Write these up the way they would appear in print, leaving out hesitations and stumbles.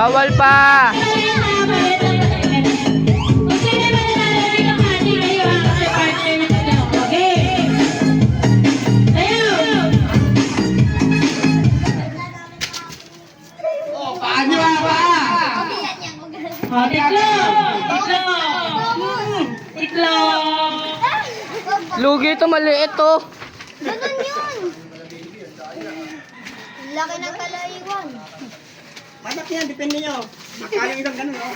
Bawal pa. Lugi ito, maliit to. Ganun yun. Laki ng kalayuan. Manak yan, depende nyo. Makala yung isang ganun, no?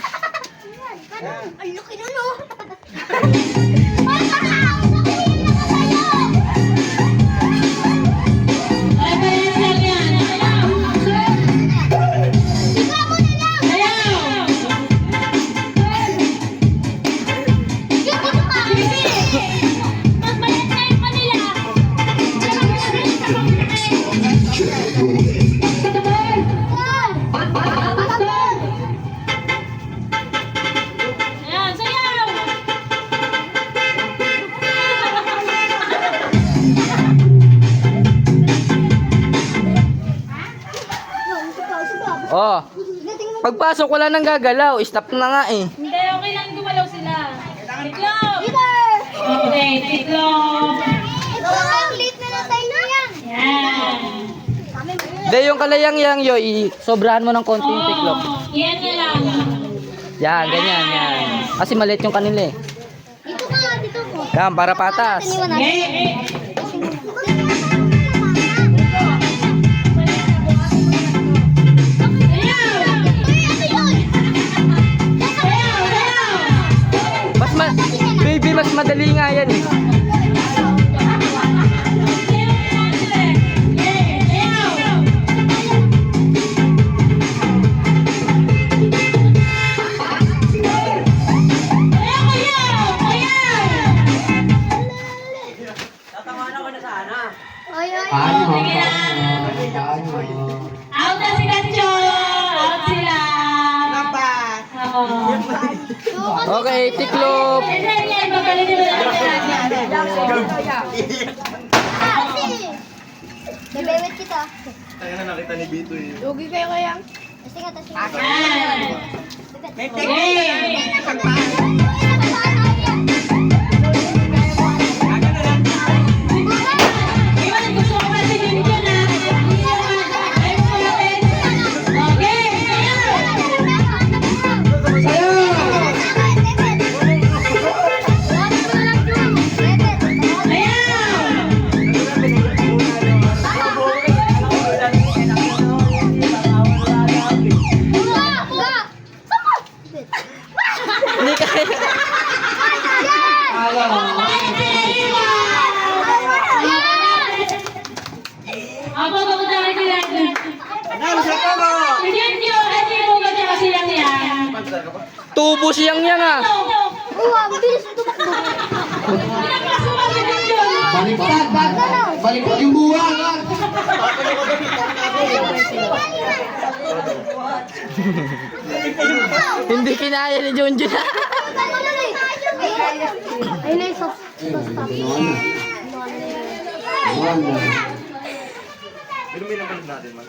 Ang laki na, no? Oh. Pagpasok wala nang gagalaw, stop na nga eh. Hindi, okay lang gumalaw sila. Tiklop! Okay, tiklop! Ang liit na lang tayo yan. Yan. Hindi, yung kalayang-yang yo, sobrahan mo ng konti yung tiklop. Yan na lang. Yan, ganyan, yan. Kasi maliit yung kanila eh. Dito ka, dito ko. Yan, para patas. Baby, mas madali nga yan eh. Out na si Gancho! Out sila! Labas! Okay, tiklop. Bebewit kita. Kaya na nakita ni Bito eh. Lugi kayo kaya? Testing ka, testing ka. May teknik! Hindi kaya. Ako pagkutangin sila. Nalo sa tama! Hindi mo kasi kasi lang yan. Tubo siyang yan ah. Ang bilis tumakbo. Baliktad yung buwan! Hindi kinaya ni Junjun. Ay, na, stop. Pero may naman natin, man.